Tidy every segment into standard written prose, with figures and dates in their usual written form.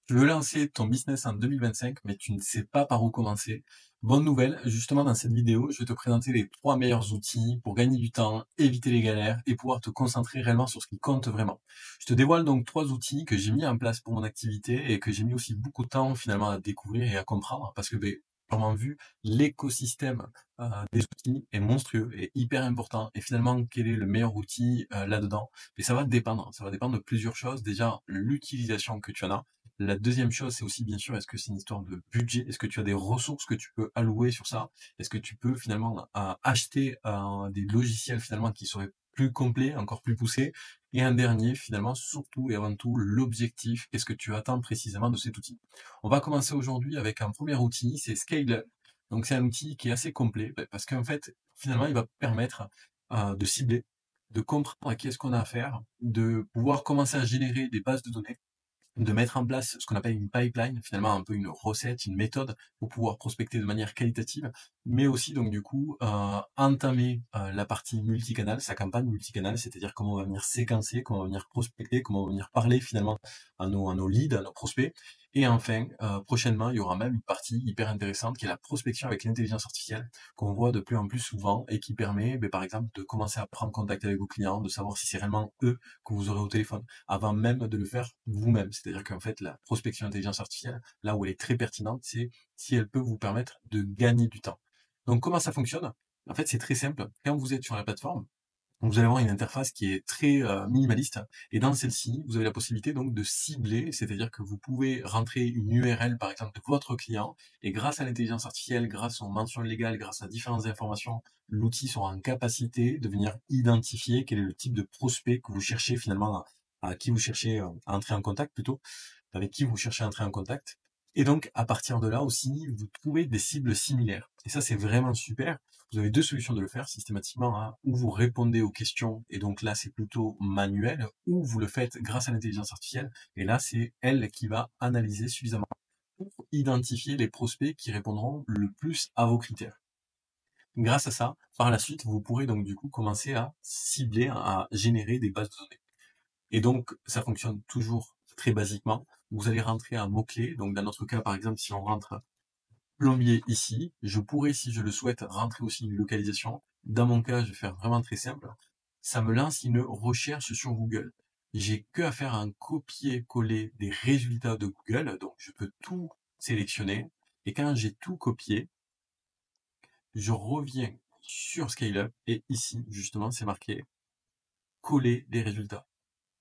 Tu veux lancer ton business en 2025, mais tu ne sais pas par où commencer. Bonne nouvelle, justement dans cette vidéo, je vais te présenter les 3 meilleurs outils pour gagner du temps, éviter les galères et pouvoir te concentrer réellement sur ce qui compte vraiment. Je te dévoile donc 3 outils que j'ai mis en place pour mon activité et que j'ai mis aussi beaucoup de temps finalement à découvrir et à comprendre parce que, clairement vu, l'écosystème des outils est monstrueux et hyper important. Et finalement, quel est le meilleur outil là-dedans? Et ça va dépendre de plusieurs choses. Déjà, l'utilisation que tu en as. La deuxième chose, c'est aussi bien sûr, est-ce que c'est une histoire de budget? Est-ce que tu as des ressources que tu peux allouer sur ça? Est-ce que tu peux finalement acheter des logiciels finalement qui seraient plus complets, encore plus poussés? Et un dernier, finalement, surtout et avant tout, l'objectif. Qu'est-ce que tu attends précisément de cet outil? On va commencer aujourd'hui avec un premier outil, c'est Scale. Donc c'est un outil qui est assez complet parce qu'en fait, finalement, il va permettre de cibler, de comprendre à qui est-ce qu'on a affaire, de pouvoir commencer à générer des bases de données, de mettre en place ce qu'on appelle une pipeline, finalement un peu une recette, une méthode pour pouvoir prospecter de manière qualitative, mais aussi donc du coup entamer la partie multicanal, sa campagne multicanal, c'est-à-dire comment on va venir séquencer, comment on va venir prospecter, comment on va venir parler finalement à nos leads, à nos prospects. Et enfin, prochainement, il y aura même une partie hyper intéressante qui est la prospection avec l'intelligence artificielle, qu'on voit de plus en plus souvent et qui permet, par exemple, de commencer à prendre contact avec vos clients, de savoir si c'est réellement eux que vous aurez au téléphone avant même de le faire vous-même. C'est-à-dire qu'en fait, la prospection intelligence artificielle, là où elle est très pertinente, c'est si elle peut vous permettre de gagner du temps. Donc comment ça fonctionne? En fait, c'est très simple. Quand vous êtes sur la plateforme, vous allez avoir une interface qui est très minimaliste, et dans celle-ci, vous avez la possibilité donc de cibler, c'est-à-dire que vous pouvez rentrer une URL par exemple de votre client, et grâce à l'intelligence artificielle, grâce aux mentions légales, grâce à différentes informations, l'outil sera en capacité de venir identifier quel est le type de prospect que vous cherchez finalement, à qui vous cherchez à entrer en contact plutôt, avec qui vous cherchez à entrer en contact. Et donc, à partir de là aussi, vous trouvez des cibles similaires. Et ça, c'est vraiment super. Vous avez deux solutions de le faire systématiquement, hein. Ou vous répondez aux questions, et donc là, c'est plutôt manuel, ou vous le faites grâce à l'intelligence artificielle, et là, c'est elle qui va analyser suffisamment pour identifier les prospects qui répondront le plus à vos critères. Grâce à ça, par la suite, vous pourrez donc du coup commencer à cibler, à générer des bases de données. Et donc, ça fonctionne toujours très basiquement. Vous allez rentrer un mot-clé. Donc, dans notre cas, par exemple, si on rentre plombier ici, je pourrais, si je le souhaite, rentrer aussi une localisation. Dans mon cas, je vais faire vraiment très simple. Ça me lance une recherche sur Google. J'ai que à faire un copier-coller des résultats de Google. Donc, je peux tout sélectionner. Et quand j'ai tout copié, je reviens sur ScaleUp et ici, justement, c'est marqué coller les résultats.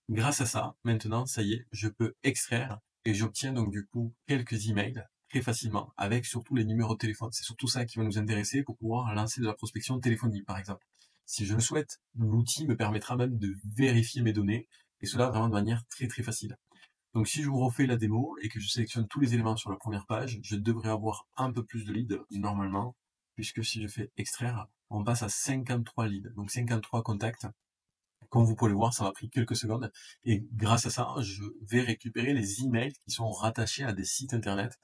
Grâce à ça, maintenant, ça y est, je peux extraire et j'obtiens donc du coup quelques emails très facilement avec surtout les numéros de téléphone. C'est surtout ça qui va nous intéresser pour pouvoir lancer de la prospection téléphonique, par exemple. Si je le souhaite, l'outil me permettra même de vérifier mes données et cela vraiment de manière très très facile. Donc si je vous refais la démo et que je sélectionne tous les éléments sur la première page, je devrais avoir un peu plus de leads normalement, puisque si je fais extraire, on passe à 53 leads, donc 53 contacts. Comme vous pouvez le voir, ça m'a pris quelques secondes. Et grâce à ça, je vais récupérer les emails qui sont rattachés à des sites internet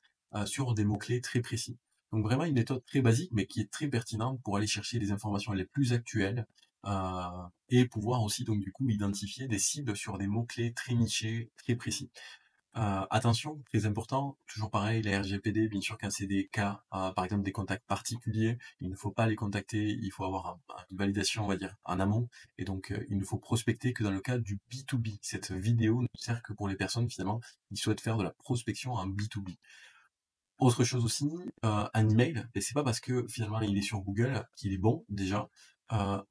sur des mots-clés très précis. Donc vraiment une méthode très basique, mais qui est très pertinente pour aller chercher les informations les plus actuelles euh, et pouvoir aussi donc du coup identifier des cibles sur des mots-clés très nichés, très précis. Attention, très important, toujours pareil, la RGPD, bien sûr, quand c'est des cas, par exemple des contacts particuliers, il ne faut pas les contacter, il faut avoir une validation, on va dire, en amont, et donc il ne faut prospecter que dans le cas du B2B. Cette vidéo ne sert que pour les personnes, finalement, qui souhaitent faire de la prospection en B2B. Autre chose aussi, un email, et c'est pas parce que finalement il est sur Google qu'il est bon déjà,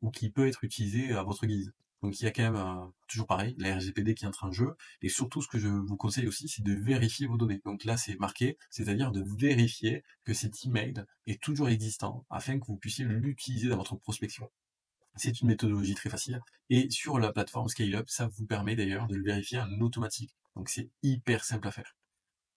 ou qu'il peut être utilisé à votre guise. Donc il y a quand même toujours pareil, la RGPD qui entre en jeu, et surtout ce que je vous conseille aussi, c'est de vérifier vos données. Donc là c'est marqué, c'est-à-dire de vérifier que cet email est toujours existant afin que vous puissiez l'utiliser dans votre prospection. C'est une méthodologie très facile, et sur la plateforme ScaleUp, ça vous permet d'ailleurs de le vérifier en automatique. Donc c'est hyper simple à faire.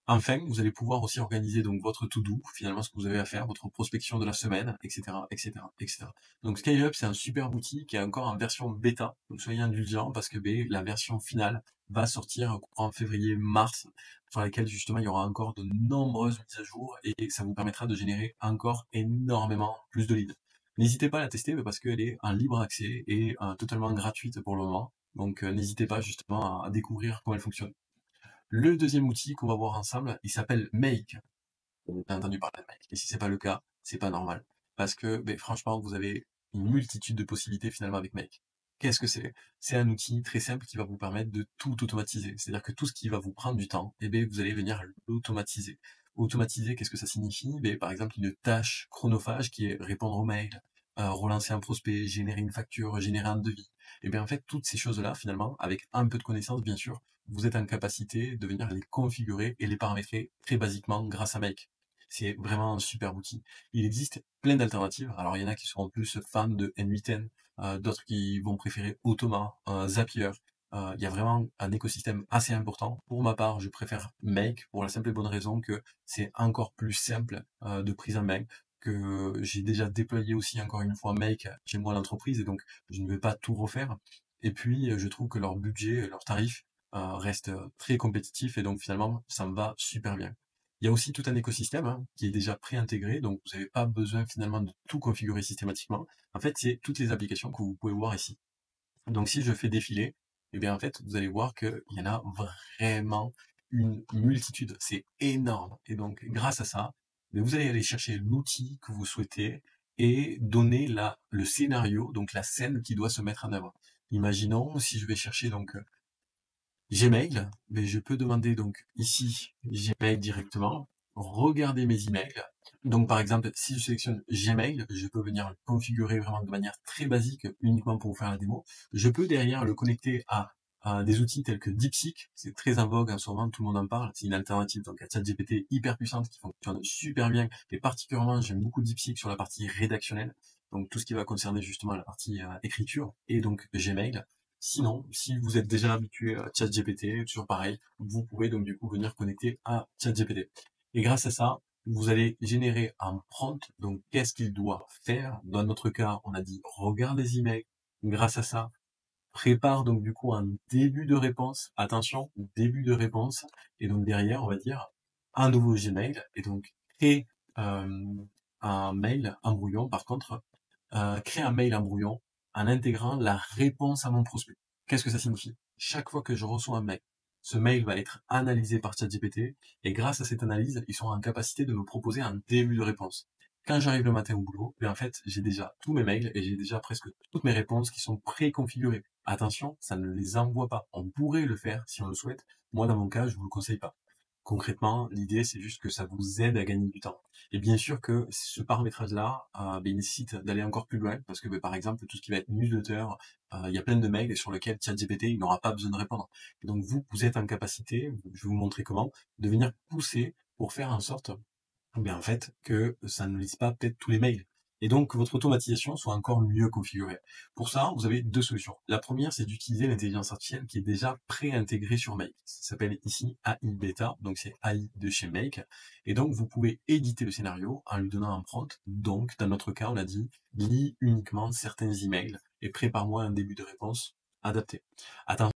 Enfin, vous allez pouvoir aussi organiser donc votre to-do, finalement ce que vous avez à faire, votre prospection de la semaine, etc., etc., etc. Donc ScaleUp, c'est un super outil qui est encore en version bêta, donc soyez indulgents parce que la version finale va sortir en février-mars, sur laquelle justement il y aura encore de nombreuses mises à jour et ça vous permettra de générer encore énormément plus de leads. N'hésitez pas à la tester parce qu'elle est en libre accès et totalement gratuite pour le moment. Donc n'hésitez pas justement à découvrir comment elle fonctionne. Le deuxième outil qu'on va voir ensemble, il s'appelle Make. Vous avez entendu parler de Make. Et si c'est pas le cas, c'est pas normal. Parce que, franchement, vous avez une multitude de possibilités finalement avec Make. Qu'est-ce que c'est? C'est un outil très simple qui va vous permettre de tout automatiser. C'est-à-dire que tout ce qui va vous prendre du temps, vous allez venir l'automatiser. Automatiser, qu'est-ce que ça signifie? Par exemple, une tâche chronophage qui est répondre aux mails, relancer un prospect, générer une facture, générer un devis. En fait, toutes ces choses-là, finalement, avec un peu de connaissance, bien sûr, vous êtes en capacité de venir les configurer et les paramétrer très basiquement grâce à Make. C'est vraiment un super outil. Il existe plein d'alternatives. Alors, il y en a qui seront plus fans de N8N, d'autres qui vont préférer Automa, Zapier. Il y a vraiment un écosystème assez important. Pour ma part, je préfère Make pour la simple et bonne raison que c'est encore plus simple de prise en main, que j'ai déjà déployé aussi encore une fois Make chez moi à l'entreprise et donc je ne vais pas tout refaire. Et puis, je trouve que leur budget, leurs tarifs restent très compétitifs et donc finalement, ça me va super bien. Il y a aussi tout un écosystème qui est déjà pré-intégré, donc vous n'avez pas besoin finalement de tout configurer systématiquement. En fait, c'est toutes les applications que vous pouvez voir ici. Donc si je fais défiler, en fait, vous allez voir qu'il y en a vraiment une multitude. C'est énorme. Et donc, grâce à ça, vous allez aller chercher l'outil que vous souhaitez et donner le scénario, donc la scène qui doit se mettre en œuvre. Imaginons, si je vais chercher donc Gmail, je peux demander donc ici Gmail directement, regarder mes emails. Donc par exemple, si je sélectionne Gmail, je peux venir le configurer vraiment de manière très basique, uniquement pour vous faire la démo. Je peux derrière le connecter à des outils tels que DeepSeek, c'est très en vogue en ce moment, tout le monde en parle, c'est une alternative donc à ChatGPT hyper puissante qui fonctionne super bien, et particulièrement j'aime beaucoup DeepSeek sur la partie rédactionnelle, donc tout ce qui va concerner justement la partie écriture, et donc Gmail. Sinon, si vous êtes déjà habitué à ChatGPT, toujours pareil, vous pouvez donc du coup venir connecter à ChatGPT. Et grâce à ça, vous allez générer un prompt. Donc, qu'est-ce qu'il doit faire? Dans notre cas, on a dit regarde les emails. Grâce à ça, prépare donc du coup un début de réponse. Attention, début de réponse. Et donc derrière, on va dire un nouveau Gmail. Et donc créer un mail, un brouillon. Par contre, créer un mail en brouillon en intégrant la réponse à mon prospect. Qu'est-ce que ça signifie? Chaque fois que je reçois un mail, ce mail va être analysé par ChatGPT et grâce à cette analyse, ils sont en capacité de me proposer un début de réponse. Quand j'arrive le matin au boulot, en fait, j'ai déjà tous mes mails et j'ai déjà presque toutes mes réponses qui sont préconfigurées. Attention, ça ne les envoie pas. On pourrait le faire si on le souhaite. Moi, dans mon cas, je vous le conseille pas. Concrètement, l'idée, c'est juste que ça vous aide à gagner du temps. Et bien sûr que ce paramétrage-là, il nécessite d'aller encore plus loin, parce que, par exemple, tout ce qui va être newsletter, il y a plein de mails sur lesquels ChatGPT, il n'aura pas besoin de répondre. Et donc, vous êtes en capacité, je vais vous montrer comment, de venir pousser pour faire en sorte en fait, que ça ne lise pas peut-être tous les mails. Et donc, que votre automatisation soit encore mieux configurée. Pour ça, vous avez deux solutions. La première, c'est d'utiliser l'intelligence artificielle qui est déjà pré-intégrée sur Make. Ça s'appelle ici AI Beta, donc c'est AI de chez Make. Et donc, vous pouvez éditer le scénario en lui donnant un prompt. Donc, dans notre cas, on a dit, lis uniquement certains emails et prépare-moi un début de réponse adapté. Attention.